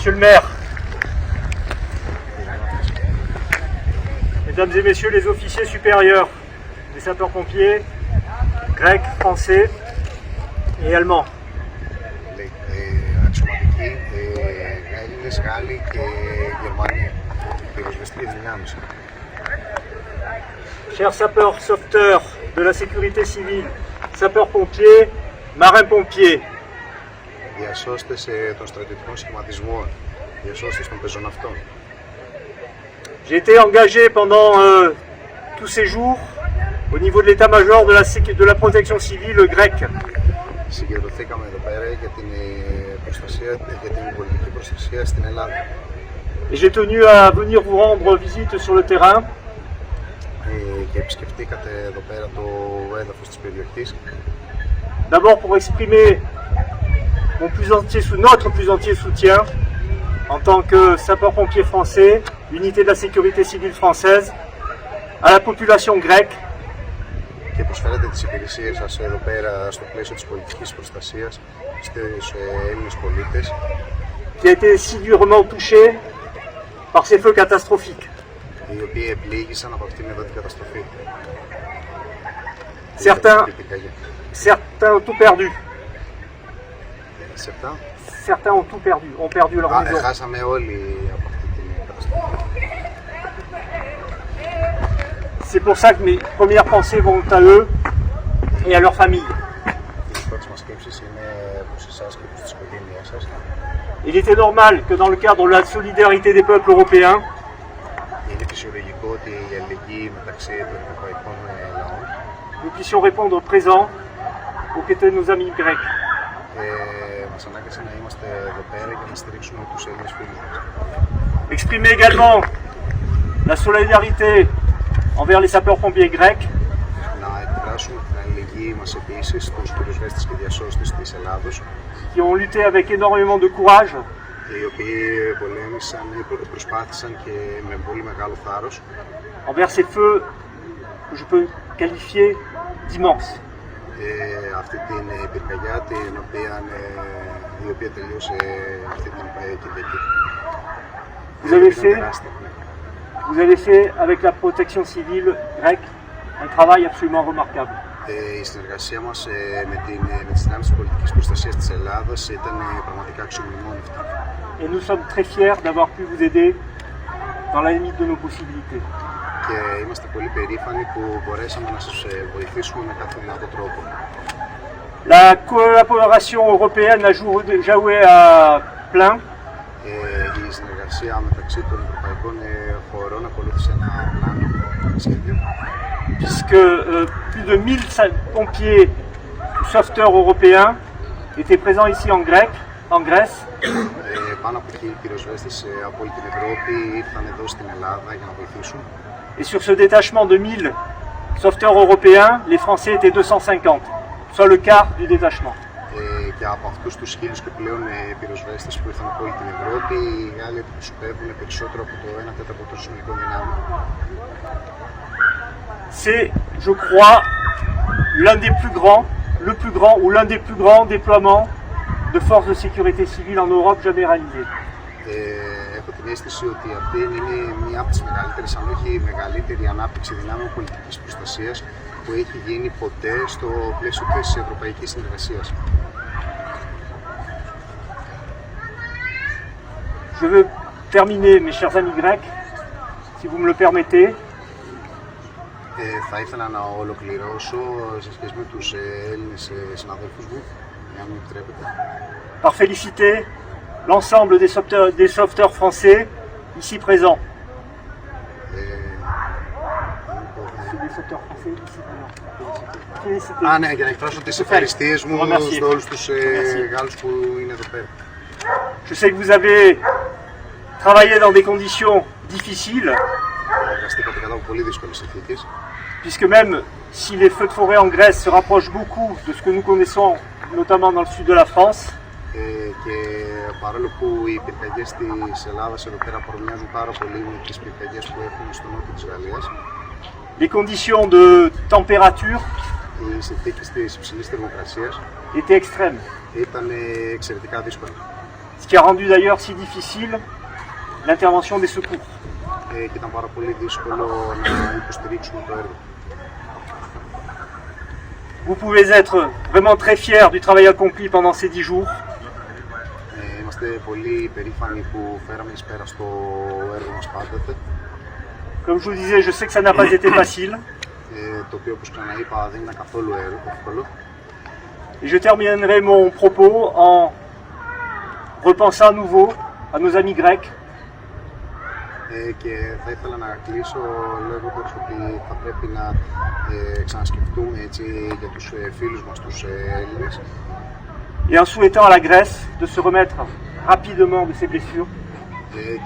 Monsieur le maire, mesdames et messieurs les officiers supérieurs des sapeurs-pompiers, grecs, français et allemands. Chers sapeurs sauveteurs de la sécurité civile, sapeurs-pompiers, marins-pompiers, διασώστες των στρατιωτικών σχηματισμών, διασώστες των πεζών αυτών. J'ai été engagé pendant tous ces jours au niveau de l'état-major de la protection civile grecque. Συγκεντρωθήκαμε εδώ πέρα για την προστασία, για την πολιτική προστασία στην Ελλάδα. Et j'ai tenu à venir vous rendre visite sur le terrain. Και επισκεφτήκατε εδώ πέρα το έδαφος της περιοχής. D'abord pour exprimer notre plus entier soutien en tant que sapeurs-pompiers français, unité de la sécurité civile française, à la population grecque. Και προσφέρετε τις υπηρεσίες σας εδώ πέρα στο πλαίσιο της πολιτικής προστασίας στους Έλληνες πολίτες. Qui a été si durement touché par ces feux catastrophiques. Οι οποίοι επλήγησαν από αυτήν εδώ την καταστροφή. Certains ont tout perdu. Certains ont tout perdu, ont perdu leur maison. Χάσαμε όλοι από αυτή την καταστροφή. C'est pour ça que mes premières pensées vont à eux et à leurs familles. Οι πρώτες μας σκέψεις είναι προς εσάς και προς τις οικογένειές σας. Il était normal que dans le cadre de la solidarité des peuples européens, είναι φυσιολογικό ότι η αλληλεγγύη μεταξύ των ευρωπαϊκών λαών nous puissions répondre présent aux côtés de nos amis grecs. Μας ανάγκασε να είμαστε εδώ πέρα για να στηρίξουμε τους Έλληνες φίλους μας. Exprimer également la solidarité envers les sapeurs-pompiers grecs. Να εκφράσουμε την αλληλεγγύη μας επίσης στους πυροσβέστες και διασώστες της Ελλάδος, qui ont lutté avec énormément de courage. Οι οποίοι πολέμησαν, προσπάθησαν και με πολύ μεγάλο θάρρος. Envers ces feux que je peux qualifier d'immenses. Αυτή την πυρκαγιά η οποία τελείωσε αυτή την Κυριακή. Vous avez fait avec la protection civile grecque un travail absolument remarquable. Η συνεργασία μας με τις δυνάμεις της πολιτικής προστασίας της Ελλάδας ήταν πραγματικά αξιομνημόνευτη. Et nous sommes très fiers d'avoir pu vous aider dans la limite de nos possibilités. Και είμαστε πολύ περήφανοι που μπορέσαμε να σας βοηθήσουμε με κάθε δυνατό τρόπο. La collaboration européenne a joué à plein. Η συνεργασία μεταξύ των ευρωπαϊκών χωρών ακολούθησε ένα πλάνο σχέδιο. Puisque plus de 1000 pompiers sauveteurs européens étaient présents ici en Grèce. Πάνω από 1000 πυροσβέστες από όλη την Ευρώπη ήρθαν εδώ στην Ελλάδα για να βοηθήσουν. Et sur ce détachement de 1000 sauveteurs européens, les Français étaient 250, soit le quart du détachement. Και από αυτούς τους 1000 και πλέον πυροσβέστες που ήρθαν από όλη την Ευρώπη, οι Γάλλοι αντιπροσωπεύουν περισσότερο από το 1/4 των συνολικών δυνάμεων. C'est, je crois, l'un des plus grands, ou l'un des plus grands déploiements de forces de sécurité civile en Europe jamais réalisés. Έχω την αίσθηση ότι αυτή είναι μία από τις μεγαλύτερες, αν όχι η μεγαλύτερη ανάπτυξη δυνάμεων πολιτικής προστασίας που έχει γίνει ποτέ στο πλαίσιο της ευρωπαϊκής συνεργασίας. Je veux terminer, mes chers amis grecs, si vous me le permettez. Θα ήθελα να ολοκληρώσω σε σχέση με τους Έλληνες συναδέλφους μου, αν μου επιτρέπετε. Par féliciter l'ensemble des sauveteurs français ici présents. Ναι, για να εκφράσω τις ευχαριστίες μου σε όλους τους Γάλλους που είναι εδώ πέρα. Je sais que vous avez travaillé dans des conditions difficiles. Εργαστήκατε κατά από πολύ δύσκολες συνθήκες. Puisque même si les feux de forêt en Grèce se rapprochent beaucoup de ce que nous connaissons, notamment dans le sud de la France, και παρόλο που οι πυρκαγιές της Ελλάδας εδώ πέρα παρομοιάζουν πάρα πολύ με τις πυρκαγιές που έχουμε στο νότιο της Γαλλίας, les conditions de température οι συνθήκες της υψηλής θερμοκρασίας étaient extrêmes. ήταν εξαιρετικά δύσκολες. Ce qui a rendu d'ailleurs si difficile l'intervention des secours. Και ήταν πάρα πολύ δύσκολο να υποστηρίξουμε το έργο. Vous pouvez être vraiment très fiers du travail accompli pendant ces 10 jours. Είμαστε πολύ περήφανοι που φέραμε εις πέρα στο έργο μας πάντοτε. Comme je vous disais, je sais que ça n'a pas été facile. Το οποίο, όπως ξαναείπα, δεν ήταν καθόλου εύκολο. Et je terminerai mon propos en repensant à nouveau à nos amis grecs. Και θα ήθελα να κλείσω λέγοντας ότι θα πρέπει να ξανασκεφτούμε έτσι για τους φίλους μας, τους Έλληνες. Et en souhaitant à la Grèce de se remettre rapidement de ses blessures.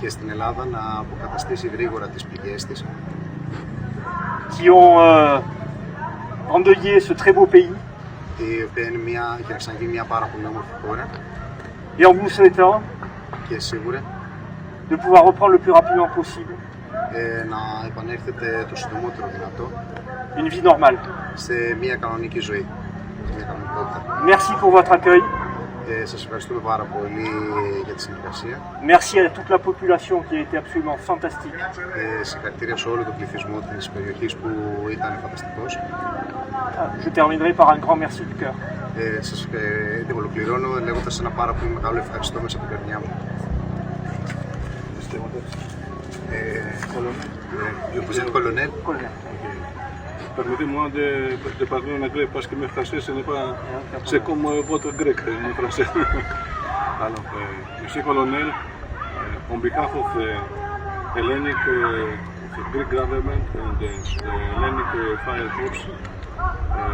Και στην Ελλάδα να αποκαταστήσει γρήγορα τις πληγές της. Qui ont endeuillé ce très beau pays. Η οποία είναι και να ξαναγίνει μια πάρα πολύ όμορφη χώρα. Et en vous souhaitant και σίγουρα de pouvoir reprendre le plus rapidement possible να επανέλθετε το συντομότερο δυνατό une vie normale. Σε μια κανονική ζωή, μια κανονικότητα. Merci pour votre accueil. Σας ευχαριστούμε πάρα πολύ για τη συνεργασία. Merci à toute la population qui a été absolument fantastique. Συγχαρητήρια σε όλο τον πληθυσμό της περιοχής που ήταν φανταστικός. Je terminerai par un grand merci du cœur. Σας ολοκληρώνω λέγοντας ένα πάρα πολύ μεγάλο ευχαριστώ μέσα από την καρδιά μου. Vous êtes colonel? Permettez-moi de parler en anglais parce que mes français ce n'est pas c'est comme votre grec, mon français. Alors, Monsieur Colonel, on behalf of the Hellenic Greek government and the Hellenic Fire Corps,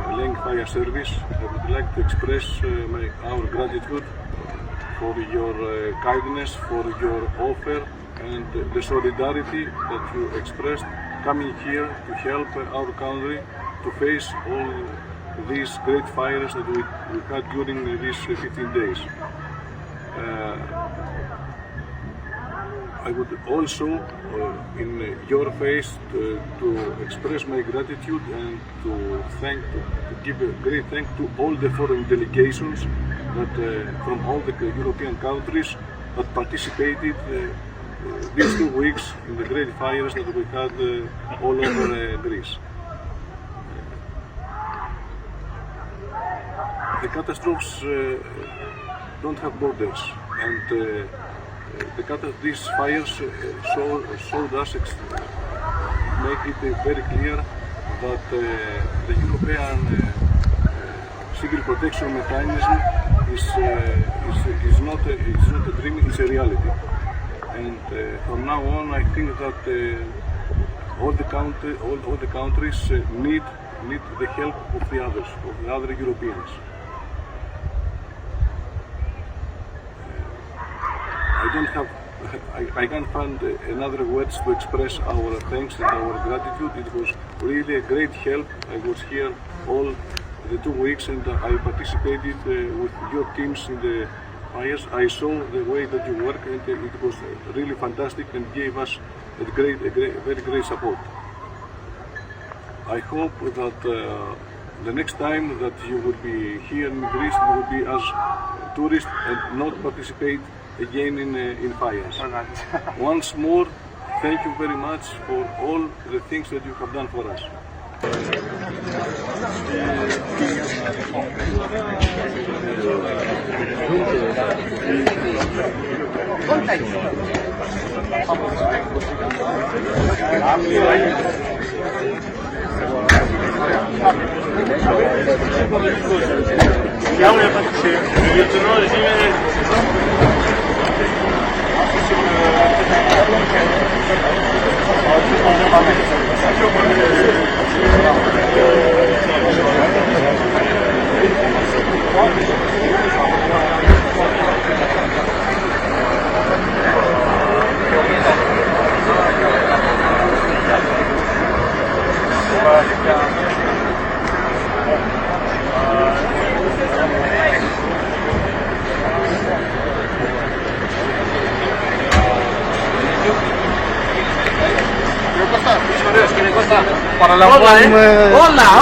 Hellenic Fire Service, I would like to express our gratitude for your kindness, for your offer and the solidarity that you expressed coming here to help our country to face all these great fires that we had during these 15 days. I would also, in your face, to express my gratitude and to give a great thank to all the foreign delegations that from all the European countries that participated these 2 weeks in the great fires that we had all over Greece. The catastrophes don't have borders, and these fires showed us, make it very clear that the European civil protection mechanism is not a dream, it's a reality. And from now on, I think that all the countries need the help of the others, of the other Europeans. I can't find another words to express our thanks and our gratitude. It was really a great help. I was here all the 2 weeks and I participated with your teams in the fires. I saw the way that you work and it was really fantastic and gave us a very great support. I hope that the next time that you will be here in Greece, you will be as tourists and not participate again in fires. Once more, thank you very much for all the things that you have done for us.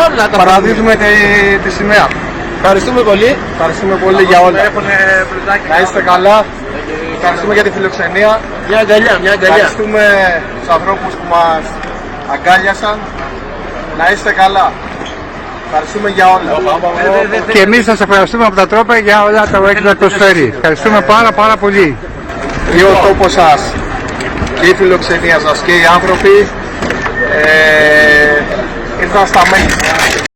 Όλα παραδίδουμε τη σημαία. Ευχαριστούμε πολύ για όλα. Να είστε καλά. Ευχαριστούμε για τη φιλοξενία. Μια αγκαλιά, μια αγκαλιά. Ευχαριστούμε τους ανθρώπους που μας αγκάλιασαν. Να είστε καλά. Ευχαριστούμε για όλα. Και εμείς σας ευχαριστούμε από τα τρόπια για όλα τα που έχετε προσφέρει. Ευχαριστούμε πάρα πολύ. Και ο τόπος σας και η φιλοξενία σας και οι άνθρωποι ήρθαν στα μέγιστα.